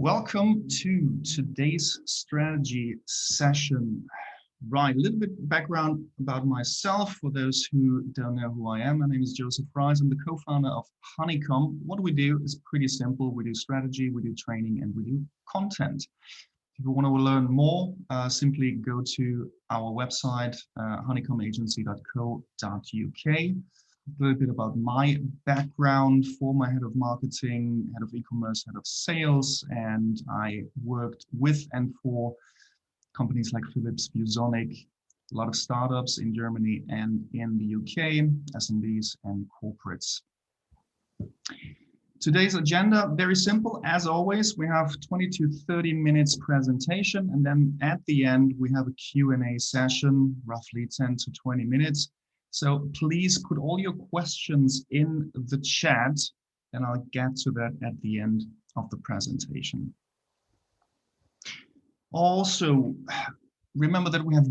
Welcome to today's strategy session. Right, a little bit background about myself for those who don't know who I am. My name is Joseph Rice. I'm the co-founder of Honeycomb. What we do is pretty simple. We do strategy, we do training, and we do content. If you want to learn more, simply go to our website, honeycombagency.co.uk. A little bit about my background: former head of marketing, head of e-commerce, head of sales, and I worked with and for companies like Philips, ViewSonic, a lot of startups in Germany and in the UK, SMBs and corporates. Today's agenda, very simple. As always, we have 20 to 30 minutes presentation, and then at the end, we have a Q&A session, roughly 10 to 20 minutes. So please put all your questions in the chat, and I'll get to that at the end of the presentation. Also, remember that we have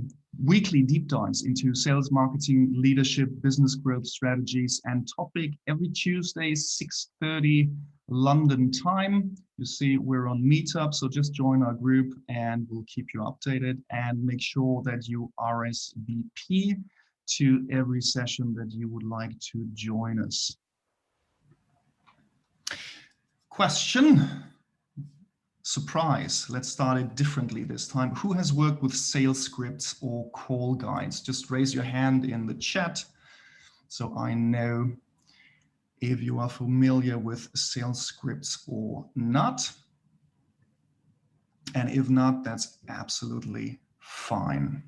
weekly deep dives into sales, marketing, leadership, business growth strategies, and topic every Tuesday, 6:30 London time. You see, we're on Meetup, so just join our group and we'll keep you updated, and make sure that you RSVP to every session that you would like to join us. Question. Surprise. Let's start it differently this time. Who has worked with sales scripts or call guides? Just raise your hand in the chat so I know if you are familiar with sales scripts or not. And if not, that's absolutely fine.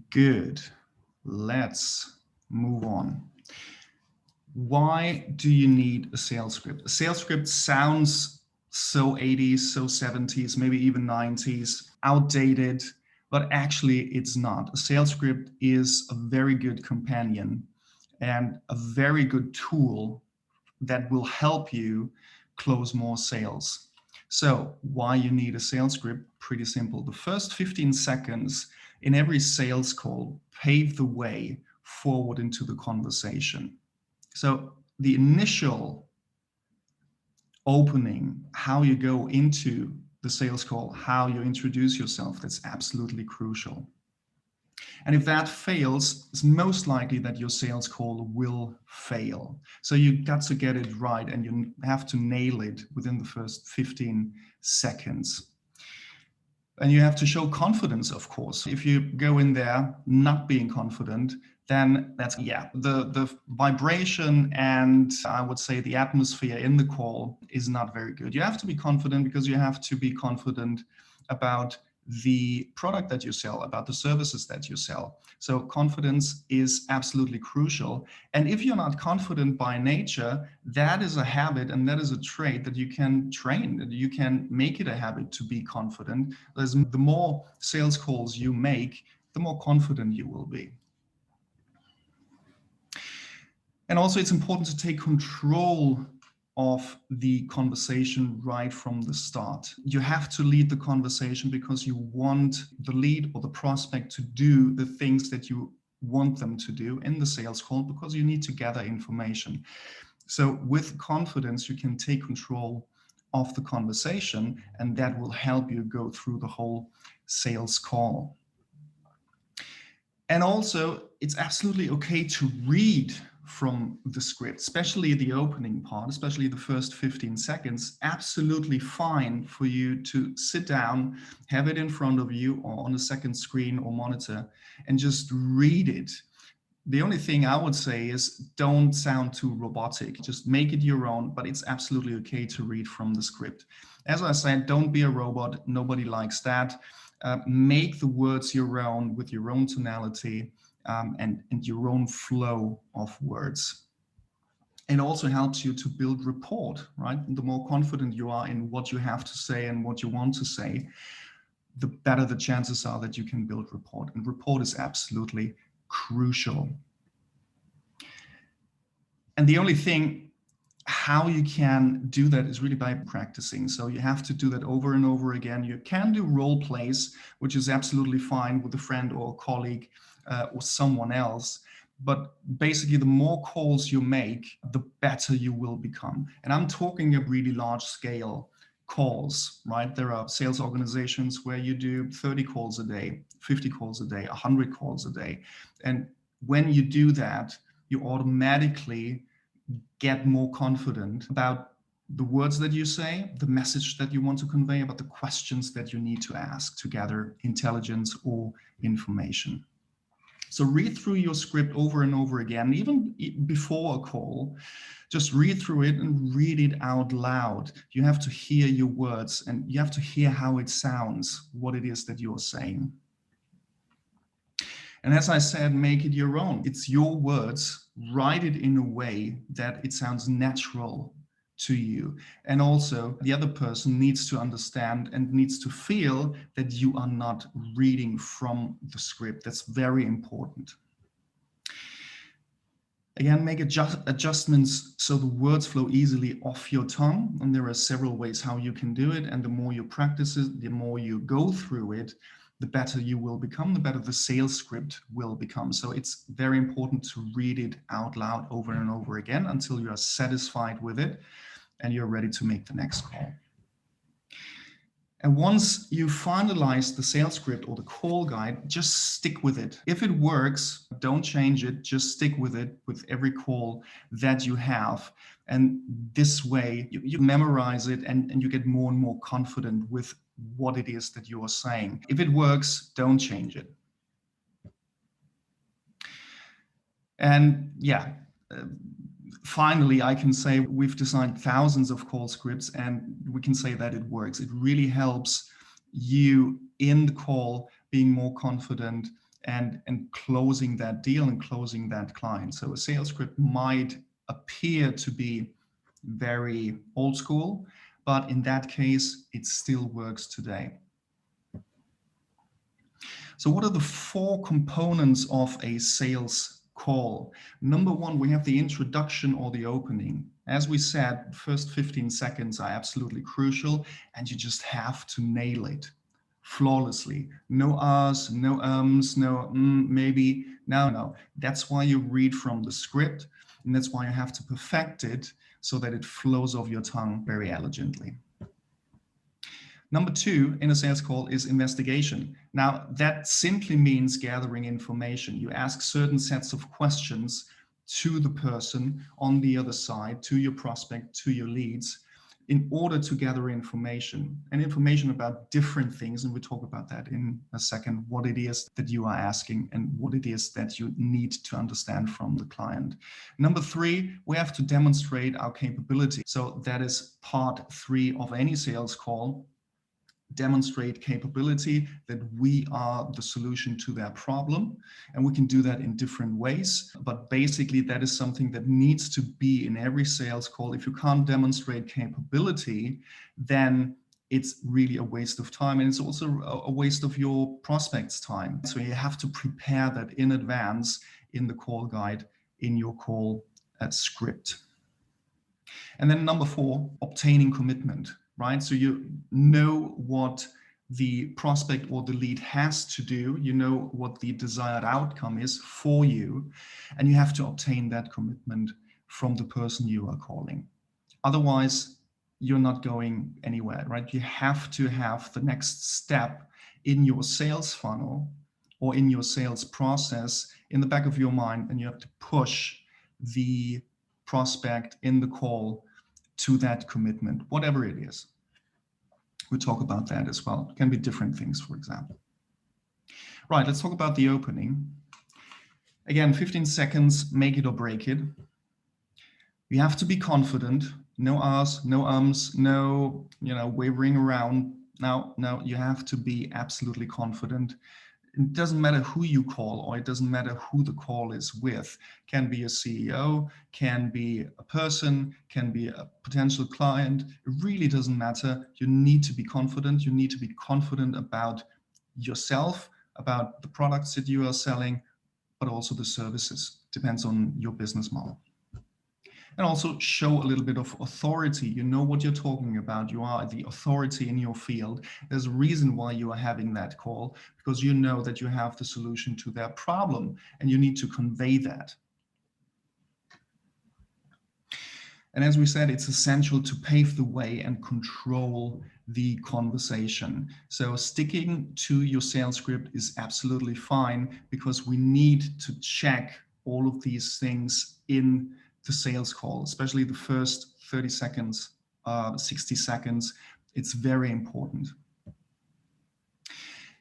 Good. Let's move on. Why do you need a sales script? A sales script sounds so 80s, so 70s, maybe even 90s, outdated, but actually it's not. A sales script is a very good companion and a very good tool that will help you close more sales. So why you need a sales script? Pretty simple. The first 15 seconds in every sales call pave the way forward into the conversation. So the initial opening, how you go into the sales call, how you introduce yourself, that's absolutely crucial. And if that fails, it's most likely that your sales call will fail. So you got to get it right, and you have to nail it within the first 15 seconds. And you have to show confidence, of course. If you go in there not being confident, then that's, the vibration and I would say the atmosphere in the call is not very good. You have to be confident because you have to be confident about the product that you sell, about the services that you sell. So confidence is absolutely crucial. And if you're not confident by nature, that is a habit and that is a trait that you can train, that you can make it a habit to be confident. The more sales calls you make, the more confident you will be. And also it's important to take control of the conversation right from the start. You have to lead the conversation because you want the lead or the prospect to do the things that you want them to do in the sales call, because you need to gather information. So with confidence, you can take control of the conversation, and that will help you go through the whole sales call. And also, it's absolutely okay to read from the script, especially the opening part, especially the first 15 seconds. Absolutely fine for you to sit down, have it in front of you or on a second screen or monitor, and just read it. The only thing I would say is don't sound too robotic. Just make it your own, but it's absolutely okay to read from the script. As I said, don't be a robot. Nobody likes that. Make the words your own with your own tonality and your own flow of words. It also helps you to build rapport, right? The more confident you are in what you have to say and what you want to say, the better the chances are that you can build rapport. And rapport is absolutely crucial. And the only thing how you can do that is really by practicing. So you have to do that over and over again. You can do role plays, which is absolutely fine with a friend or a colleague or someone else. But basically, the more calls you make, the better you will become. And I'm talking a really large scale calls, right? There are sales organizations where you do 30 calls a day, 50 calls a day, 100 calls a day. And when you do that, you automatically get more confident about the words that you say, the message that you want to convey, about the questions that you need to ask to gather intelligence or information. So read through your script over and over again, even before a call. Just read through it and read it out loud. You have to hear your words and you have to hear how it sounds, what it is that you're saying. And as I said, make it your own. It's your words. Write it in a way that it sounds natural to you. And also the other person needs to understand and needs to feel that you are not reading from the script. That's very important. Again, make adjustments so the words flow easily off your tongue. And there are several ways how you can do it. And the more you practice it, the more you go through it, the better you will become, the better the sales script will become. So it's very important to read it out loud over and over again until you are satisfied with it and you're ready to make the next call. And once you finalize the sales script or the call guide, just stick with it. If it works, don't change it, just stick with it with every call that you have. And this way you memorize it and you get more and more confident with what it is that you are saying. If it works, don't change it. And yeah, finally, I can say we've designed thousands of call scripts and we can say that it works. It really helps you in the call being more confident and closing that deal and closing that client. So a sales script might appear to be very old school, but in that case, it still works today. So what are the 4 components of a sales call? Number 1, we have the introduction or the opening. As we said, the first 15 seconds are absolutely crucial and you just have to nail it flawlessly. No ahs, no ums, no maybe, no. That's why you read from the script and that's why you have to perfect it so that it flows off your tongue very elegantly. Number 2 in a sales call is investigation. Now, that simply means gathering information. You ask certain sets of questions to the person on the other side, to your prospect, to your leads, in order to gather information and information about different things. And we'll talk about that in a second, what it is that you are asking and what it is that you need to understand from the client. Number 3, we have to demonstrate our capability. So that is part 3 of any sales call. Demonstrate capability, that we are the solution to their problem. And we can do that in different ways. But basically, that is something that needs to be in every sales call. If you can't demonstrate capability, then it's really a waste of time. And it's also a waste of your prospect's time. So you have to prepare that in advance in the call guide, in your call script. And then number 4, obtaining commitment. Right? So you know what the prospect or the lead has to do, you know what the desired outcome is for you, and you have to obtain that commitment from the person you are calling. Otherwise, you're not going anywhere, right? You have to have the next step in your sales funnel or in your sales process in the back of your mind, and you have to push the prospect in the call to that commitment, whatever it is. We'll talk about that as well. It can be different things, for example. Right, let's talk about the opening. Again, 15 seconds, make it or break it. You have to be confident. No ahs, no ums, no wavering around. No, you have to be absolutely confident. It doesn't matter who you call, or it doesn't matter who the call is with. Can be a CEO, can be a person, can be a potential client. It really doesn't matter. You need to be confident. You need to be confident about yourself, about the products that you are selling, but also the services. Depends on your business model. And also show a little bit of authority. You know what you're talking about. You are the authority in your field. There's a reason why you are having that call, because you know that you have the solution to their problem and you need to convey that. And as we said, it's essential to pave the way and control the conversation. So sticking to your sales script is absolutely fine, because we need to check all of these things in the sales call, especially the first 30 seconds, 60 seconds. It's very important.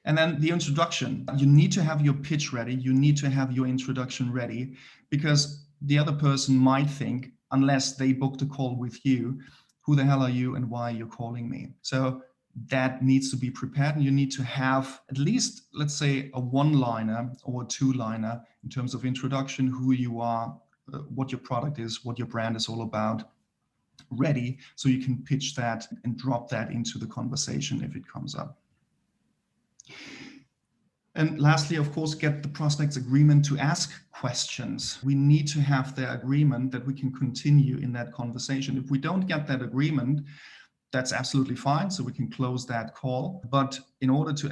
And then the introduction. You need to have your pitch ready. You need to have your introduction ready, because the other person might think, unless they booked a call with you, who the hell are you and why are you calling me? So that needs to be prepared, and you need to have at least, let's say, a one-liner or a two-liner in terms of introduction, who you are, what your product is, what your brand is all about, ready, so you can pitch that and drop that into the conversation if it comes up. And lastly, of course, get the prospect's agreement to ask questions. We need to have their agreement that we can continue in that conversation. If we don't get that agreement, that's absolutely fine. So we can close that call. But in order to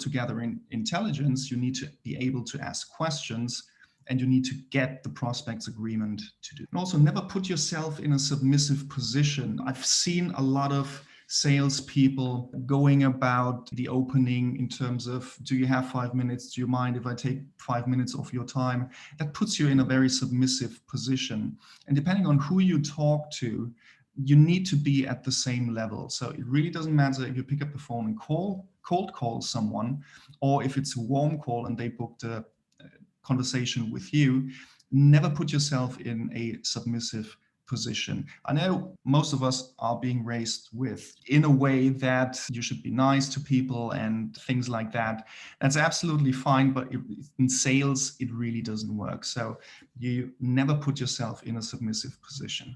gather intelligence, you need to be able to ask questions, and you need to get the prospect's agreement to do. And also, never put yourself in a submissive position. I've seen a lot of salespeople going about the opening in terms of, do you have 5 minutes? Do you mind if I take 5 minutes of your time? That puts you in a very submissive position. And depending on who you talk to, you need to be at the same level. So it really doesn't matter if you pick up the phone and cold call someone, or if it's a warm call and they booked a conversation with you. Never put yourself in a submissive position. I know most of us are being raised with, in a way, that you should be nice to people and things like that. That's absolutely fine, but in sales, it really doesn't work. So you never put yourself in a submissive position.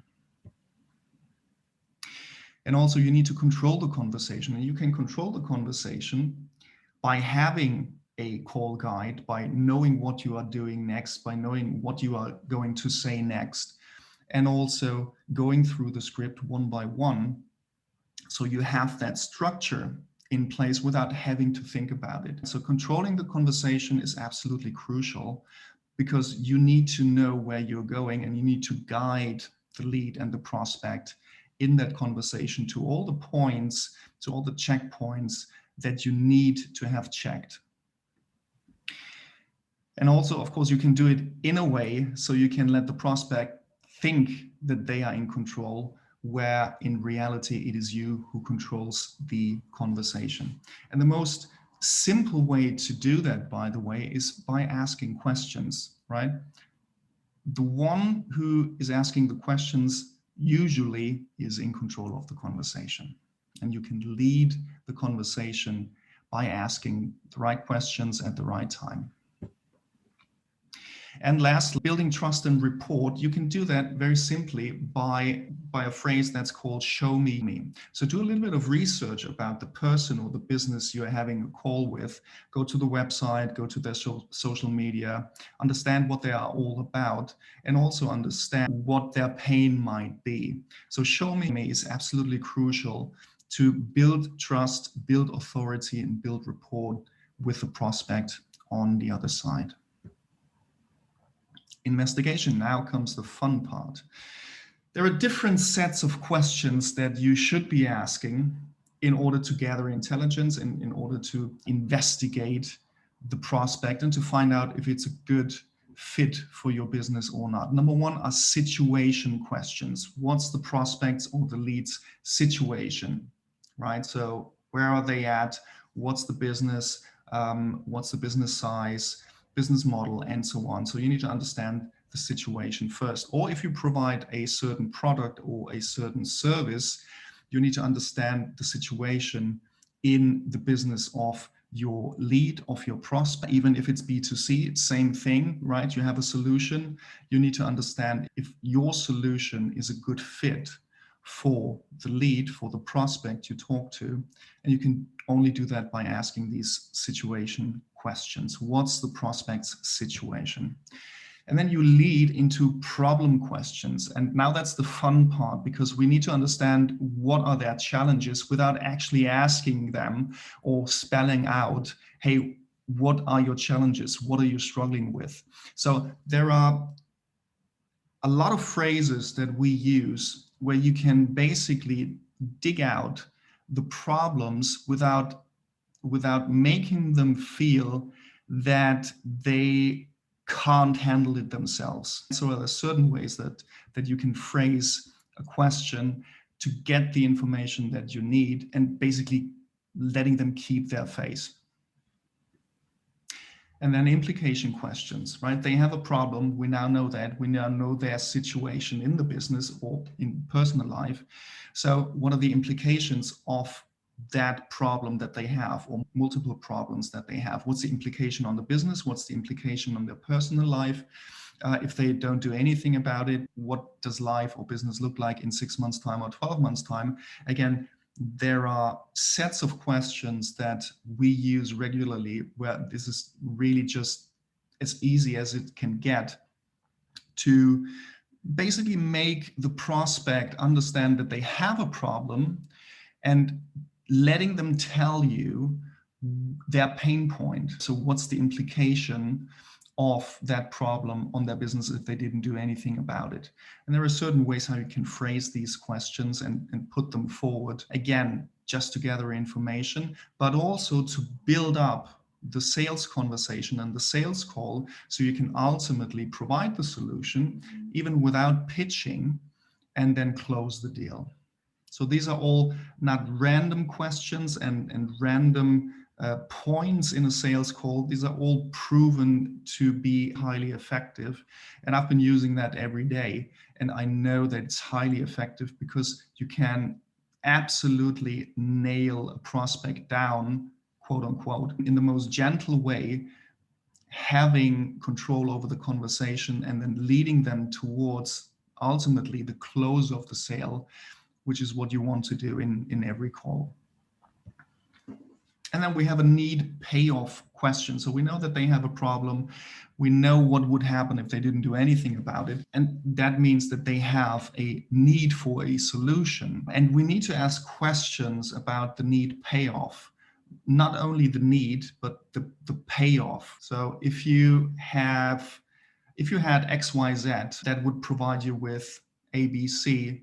And also, you need to control the conversation, and you can control the conversation by having a call guide, by knowing what you are doing next, by knowing what you are going to say next, and also going through the script one by one, so you have that structure in place without having to think about it. So controlling the conversation is absolutely crucial, because you need to know where you're going, and you need to guide the lead and the prospect in that conversation to all the points, to all the checkpoints that you need to have checked. And also, of course, you can do it in a way so you can let the prospect think that they are in control, where in reality it is you who controls the conversation. And the most simple way to do that, by the way, is by asking questions, right? The one who is asking the questions usually is in control of the conversation. And you can lead the conversation by asking the right questions at the right time. And lastly, building trust and rapport. You can do that very simply by a phrase that's called "show me." So do a little bit of research about the person or the business you're having a call with. Go to the website, go to their social media, understand what they are all about, and also understand what their pain might be. So show me is absolutely crucial to build trust, build authority, and build rapport with the prospect on the other side. Investigation. Now comes the fun part. There are different sets of questions that you should be asking in order to gather intelligence and in order to investigate the prospect and to find out if it's a good fit for your business or not. Number one are situation questions. What's the prospect's or the lead's situation, right? So where are they at? What's the business? What's the business size? Business model, and so on. So you need to understand the situation first. Or if you provide a certain product or a certain service, you need to understand the situation in the business of your lead, of your prospect. Even if it's B2C, it's same thing, right? You have a solution. You need to understand if your solution is a good fit for the lead, for the prospect you talk to. And you can only do that by asking these situation questions. What's the prospect's situation? And then you lead into problem questions. And now that's the fun part, because we need to understand what are their challenges without actually asking them or spelling out, hey, what are your challenges? What are you struggling with? So there are a lot of phrases that we use where you can basically dig out the problems without making them feel that they can't handle it themselves. So there are certain ways that you can phrase a question to get the information that you need and basically letting them keep their face. And then implication questions, right? They have a problem. We now know that. We now know their situation in the business or in personal life. So what are the implications of that problem that they have, or multiple problems that they have? What's the implication on the business? What's the implication on their personal life? If they don't do anything about it, what does life or business look like in 6 months' time or 12 months' time? Again, there are sets of questions that we use regularly where this is really just as easy as it can get to basically make the prospect understand that they have a problem and letting them tell you their pain point. So what's the implication of that problem on their business if they didn't do anything about it? And there are certain ways how you can phrase these questions and put them forward, again, just to gather information, but also to build up the sales conversation and the sales call so you can ultimately provide the solution even without pitching and then close the deal. So these are all not random questions and random points in a sales call. These are all proven to be highly effective. And I've been using that every day. And I know that it's highly effective because you can absolutely nail a prospect down, quote unquote, in the most gentle way, having control over the conversation and then leading them towards ultimately the close of the sale, which is what you want to do in every call. And then we have a need payoff question. So we know that they have a problem. We know what would happen if they didn't do anything about it. And that means that they have a need for a solution. And we need to ask questions about the need payoff. Not only the need, but the payoff. So if you had XYZ that would provide you with ABC,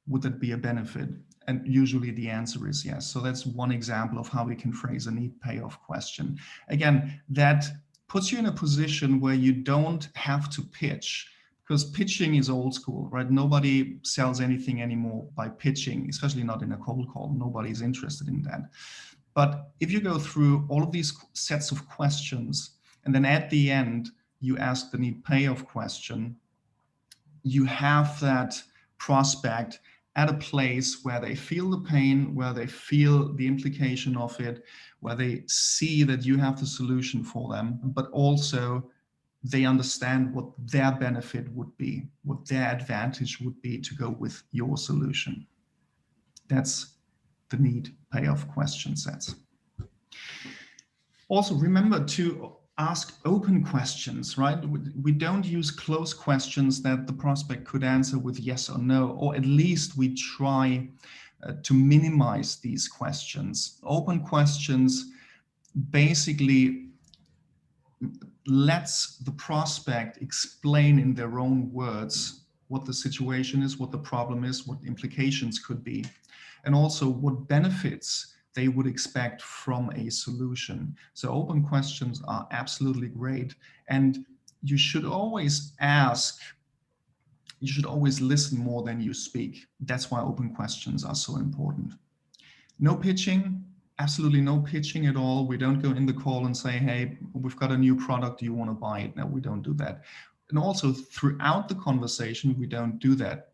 would that be a benefit? And usually the answer is yes. So that's one example of how we can phrase a need payoff question. Again, that puts you in a position where you don't have to pitch, because pitching is old school, right? Nobody sells anything anymore by pitching, especially not in a cold call. Nobody's interested in that. But if you go through all of these sets of questions, and then at the end, you ask the need payoff question, you have that prospect at a place where they feel the pain, where they feel the implication of it, where they see that you have the solution for them, but also they understand what their benefit would be, what their advantage would be to go with your solution. That's the need payoff question sets. Also, remember to ask open questions, right? We don't use closed questions that the prospect could answer with yes or no, or at least we try to minimize these questions. Open questions basically lets the prospect explain in their own words what the situation is, what the problem is, what the implications could be, and also what benefits they would expect from a solution. So open questions are absolutely great. And you should always listen more than you speak. That's why open questions are so important. No pitching, absolutely no pitching at all. We don't go in the call and say, hey, we've got a new product, do you want to buy it? No, we don't do that. And also throughout the conversation, we don't do that.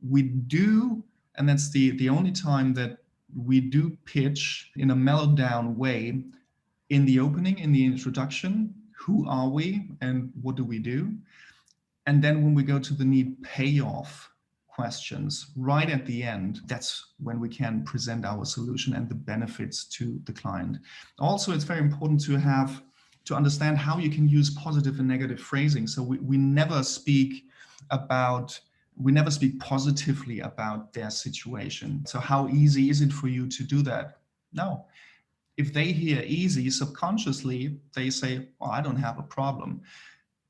We do, and that's the only time that we do pitch in a mellowed down way in the opening, in the introduction. Who are we and what do we do? And then when we go to the need payoff questions right at the end, that's when we can present our solution and the benefits to the client. Also, it's very important to understand how you can use positive and negative phrasing. So we never speak positively about their situation. So how easy is it for you to do that? No. If they hear easy, subconsciously, they say, oh, I don't have a problem.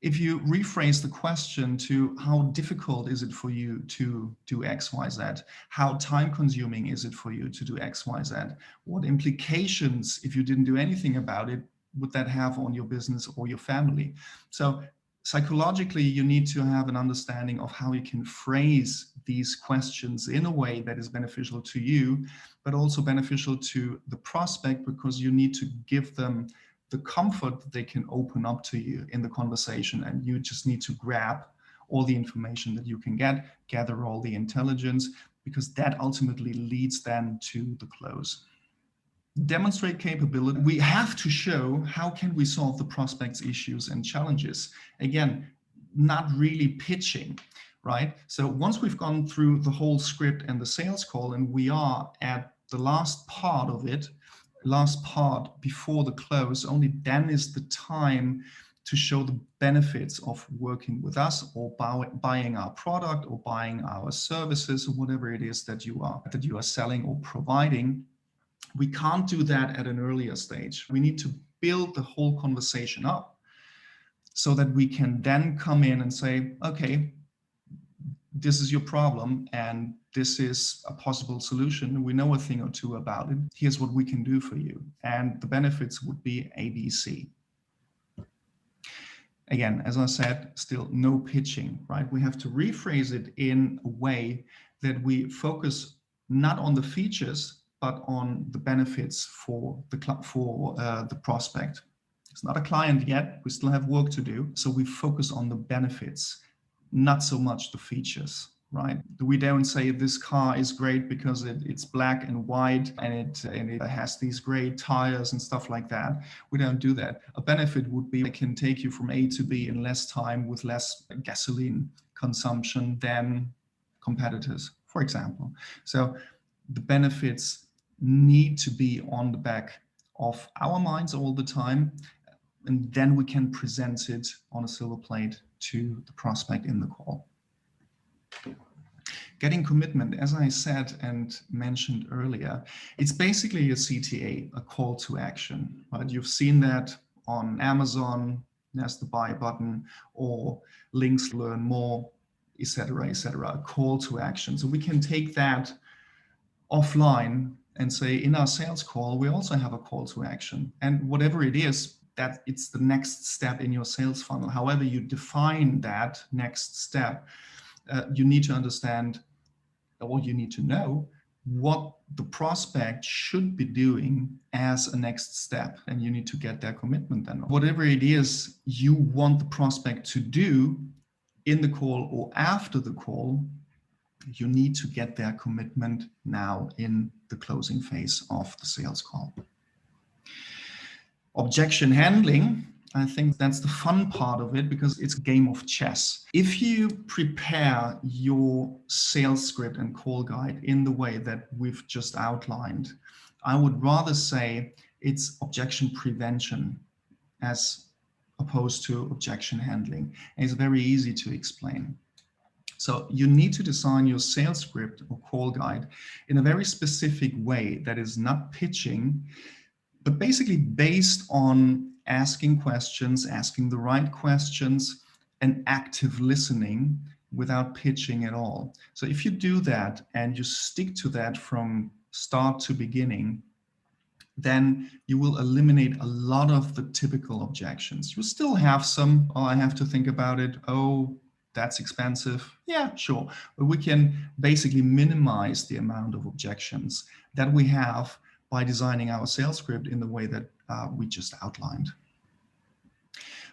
If you rephrase the question to how difficult is it for you to do X, Y, Z? How time consuming is it for you to do X, Y, Z? What implications, if you didn't do anything about it, would that have on your business or your family? So psychologically, you need to have an understanding of how you can phrase these questions in a way that is beneficial to you, but also beneficial to the prospect, because you need to give them the comfort that they can open up to you in the conversation, and you just need to grab all the information that you can get, gather all the intelligence, because that ultimately leads then to the close. Demonstrate capability. We have to show how can we solve the prospect's issues and challenges. Again, not really pitching, right? So once we've gone through the whole script and the sales call, and we are at the last part of it, last part before the close, only then is the time to show the benefits of working with us, or buying our product, or buying our services, or whatever it is that you are selling or providing. We can't do that at an earlier stage. We need to build the whole conversation up so that we can then come in and say, okay, this is your problem and this is a possible solution. We know a thing or two about it. Here's what we can do for you. And the benefits would be ABC. Again, as I said, still no pitching, right? We have to rephrase it in a way that we focus not on the features, but on the benefits for the prospect. It's not a client yet. We still have work to do. So we focus on the benefits, not so much the features, right? We don't say this car is great because it's black and white and it has these great tires and stuff like that. We don't do that. A benefit would be it can take you from A to B in less time with less gasoline consumption than competitors, for example. So the benefits need to be on the back of our minds all the time, and then we can present it on a silver plate to the prospect in the call. Getting commitment, as I said and mentioned earlier, it's basically a CTA, a call to action, right? You've seen that on Amazon, there's the buy button, or links to learn more, etc., a call to action. So we can take that offline and say in our sales call, we also have a call to action. And whatever it is, that it's the next step in your sales funnel. However you define that next step, you need to understand, or you need to know what the prospect should be doing as a next step. And you need to get their commitment then. Whatever it is you want the prospect to do in the call or after the call, you need to get their commitment now in the closing phase of the sales call. Objection handling, I think that's the fun part of it, because it's a game of chess. If you prepare your sales script and call guide in the way that we've just outlined, I would rather say it's objection prevention as opposed to objection handling. And it's very easy to explain. So you need to design your sales script or call guide in a very specific way that is not pitching, but basically based on asking questions, asking the right questions, and active listening without pitching at all. So if you do that and you stick to that from start to beginning, then you will eliminate a lot of the typical objections. You still have some, oh, I have to think about it. Oh, that's expensive. Yeah, sure. But we can basically minimize the amount of objections that we have by designing our sales script in the way that we just outlined.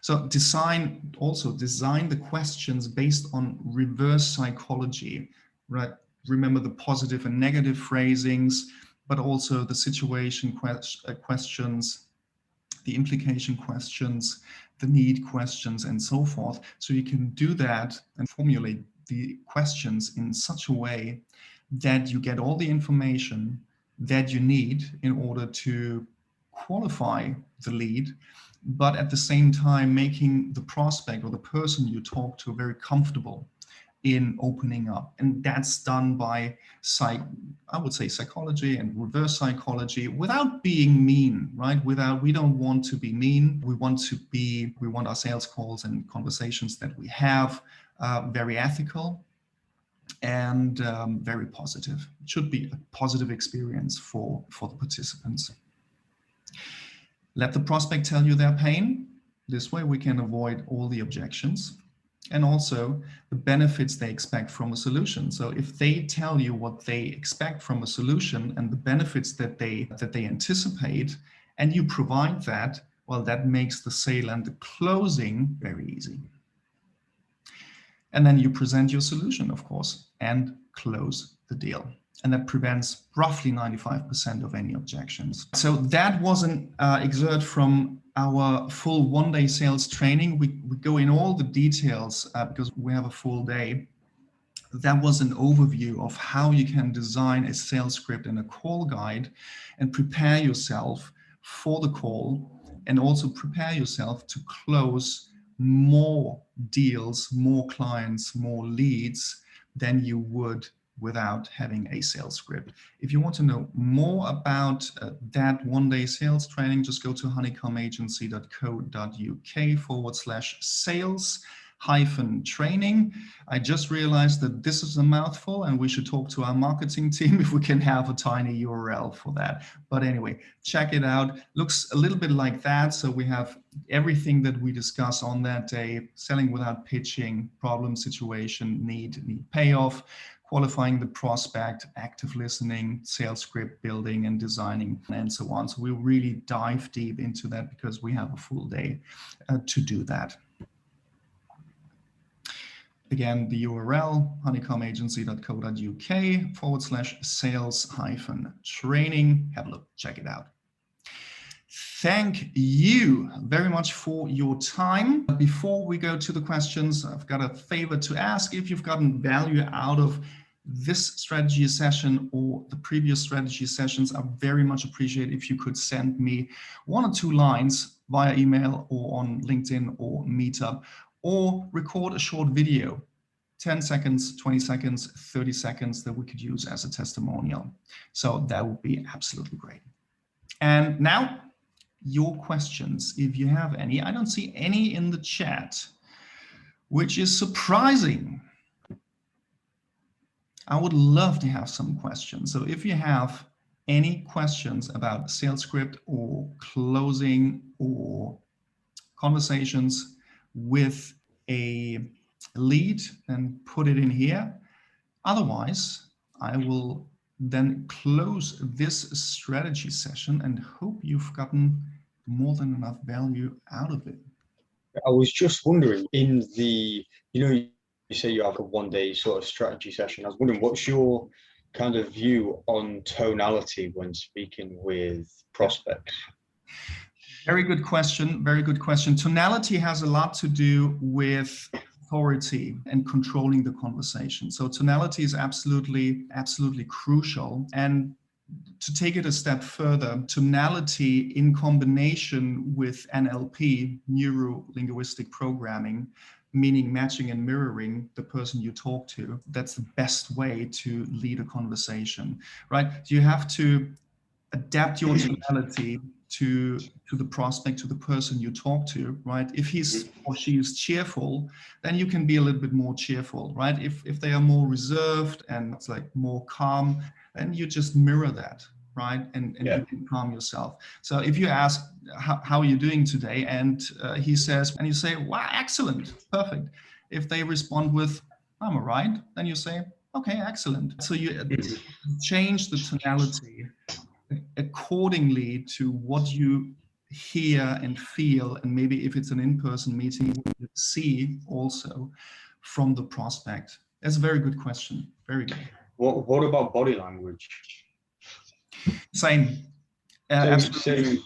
So design the questions based on reverse psychology, right? Remember the positive and negative phrasings, but also the situation questions, the implication questions, the need questions, and so forth. So you can do that and formulate the questions in such a way that you get all the information that you need in order to qualify the lead, but at the same time making the prospect or the person you talk to very comfortable in opening up. And that's done by I would say, psychology and reverse psychology without being mean, right? We don't want to be mean. We want our sales calls and conversations that we have very ethical and very positive. It should be a positive experience for the participants. Let the prospect tell you their pain. This way we can avoid all the objections and also the benefits they expect from a solution. So if they tell you what they expect from a solution and the benefits that they anticipate, and you provide that, well, that makes the sale and the closing very easy. And then you present your solution, of course, and close the deal. And that prevents roughly 95% of any objections. So that was an excerpt from our full one-day sales training. We go in all the details because we have a full day. That was an overview of how you can design a sales script and a call guide and prepare yourself for the call and also prepare yourself to close more deals, more clients, more leads than you would without having a sales script. If you want to know more about that one-day sales training, just go to honeycombagency.co.uk/sales-training. I just realized that this is a mouthful and we should talk to our marketing team if we can have a tiny URL for that. But anyway, check it out. Looks a little bit like that. So we have everything that we discuss on that day: selling without pitching, problem, situation, need payoff, qualifying the prospect, active listening, sales script building and designing, and so on. So we really dive deep into that because we have a full day to do that. Again, the URL, honeycombagency.co.uk/sales-training. Have a look, check it out. Thank you very much for your time. Before we go to the questions, I've got a favor to ask. If you've gotten value out of this strategy session or the previous strategy sessions, I very much appreciate if you could send me 1 or 2 lines via email or on LinkedIn or Meetup, or record a short video, 10 seconds, 20 seconds, 30 seconds, that we could use as a testimonial. So that would be absolutely great. And now, your questions, if you have any. I don't see any in the chat, which is surprising. I would love to have some questions. So if you have any questions about sales script or closing or conversations with a lead, then put it in here. Otherwise, I will then close this strategy session and hope you've gotten more than enough value out of it. I was just wondering, in the, you say you have a one-day sort of strategy session. I was wondering, what's your kind of view on tonality when speaking with prospects? Very good question. Very good question. Tonality has a lot to do with authority and controlling the conversation. So tonality is absolutely crucial. And to take it a step further, tonality in combination with NLP, neuro-linguistic programming, meaning matching and mirroring the person you talk to, that's the best way to lead a conversation, right? You have to adapt your tonality to the prospect, to the person you talk to, right? If he's or she is cheerful, then you can be a little bit more cheerful, right? If they are more reserved and it's like more calm, then you just mirror that, right? And you can calm yourself. So if you ask, how are you doing today? And he says, and you say, wow, excellent, perfect. If they respond with, I'm all right, then you say, okay, excellent. So you change the tonality accordingly to what you hear and feel, and maybe if it's an in-person meeting, you see also from the prospect. That's a very good question. Very good. What about body language? Same. Absolutely.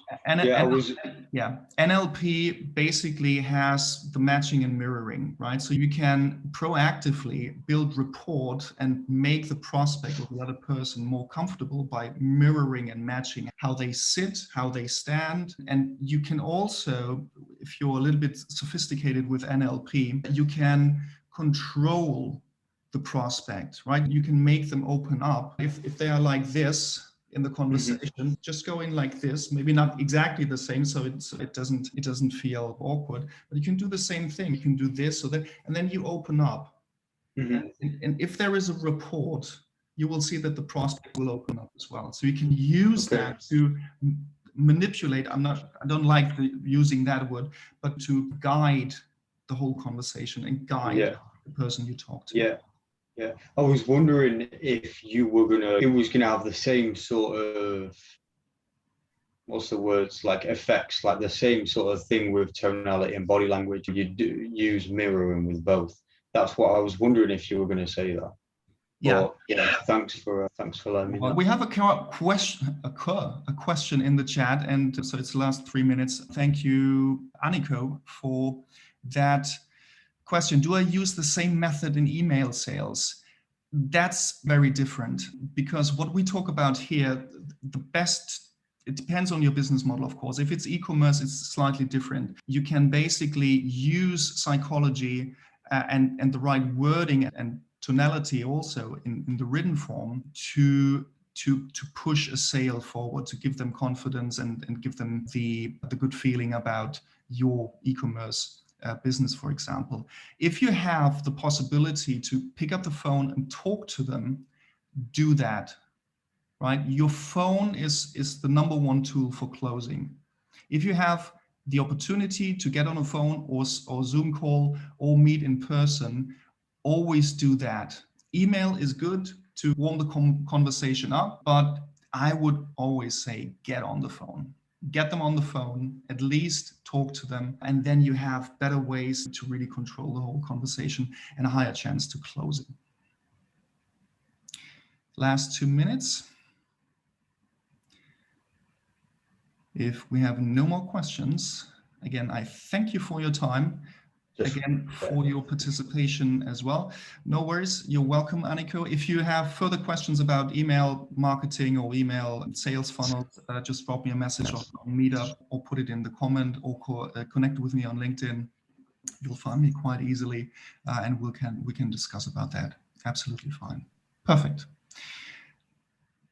NLP basically has the matching and mirroring, right? So you can proactively build rapport and make the prospect or the other person more comfortable by mirroring and matching how they sit, how they stand. And you can also, if you're a little bit sophisticated with NLP, you can control the prospect, right? You can make them open up. If they are like this in the conversation, just go in like this, maybe not exactly the same, so it doesn't feel awkward, but you can do the same thing. You can do this or that, and then you open up. And if there is a report, you will see that the prospect will open up as well. So you can use that to manipulate. I don't like using that word, but to guide the whole conversation and guide the person you talk to. Yeah. I was wondering if it was gonna have the same sort of, what's the words, like effects, like the same sort of thing with tonality and body language. You do use mirroring with both. That's what I was wondering if you were going to say that. Yeah. But, yeah. Thanks for letting me know. We have a question in the chat, and so it's the last 3 minutes. Thank you, Aniko, for that question. Do I use the same method in email sales? That's very different, because what we talk about here, it depends on your business model, of course. If it's e-commerce, it's slightly different. You can basically use psychology and the right wording and tonality also in the written form to push a sale forward, to give them confidence and give them the good feeling about your e-commerce business, for example. If you have the possibility to pick up the phone and talk to them, do that, right? Your phone is the number one tool for closing. If you have the opportunity to get on a phone or Zoom call or meet in person, always do that. Email is good to warm the conversation up, but I would always say get on the phone. Get them on the phone, at least talk to them, and then you have better ways to really control the whole conversation and a higher chance to close it. Last 2 minutes. If we have no more questions, again, I thank you for your time. Again, for your participation as well. No worries, you're welcome, Aniko. If you have further questions about email marketing or email sales funnels, just drop me a message on Meetup or put it in the comment or connect with me on LinkedIn. You'll find me quite easily and we can discuss about that. Absolutely fine. Perfect.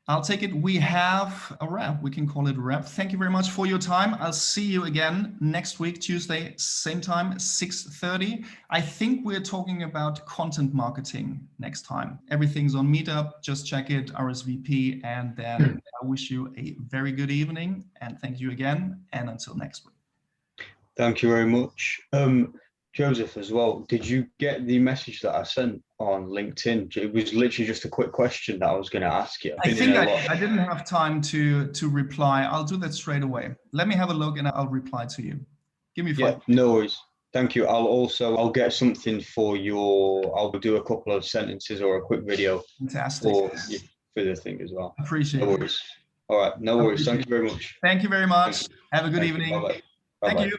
I'll take it. We have a wrap. We can call it a wrap. Thank you very much for your time. I'll see you again next week, Tuesday, same time, 6:30. I think we're talking about content marketing next time. Everything's on Meetup. Just check it, RSVP. And then I wish you a very good evening. And thank you again. And until next week. Thank you very much. Joseph, as well, did you get the message that I sent on LinkedIn? It was literally just a quick question that I was going to ask you. I think I didn't have time to reply. I'll do that straight away. Let me have a look and I'll reply to you. Give me 5 minutes. No worries. Thank you. I'll get something for I'll do a couple of sentences or a quick video. Fantastic. For the thing as well. Appreciate it. No worries. All right. No worries. Thank you very much. Thank you very much. Have a good evening. Bye-bye. Thank you.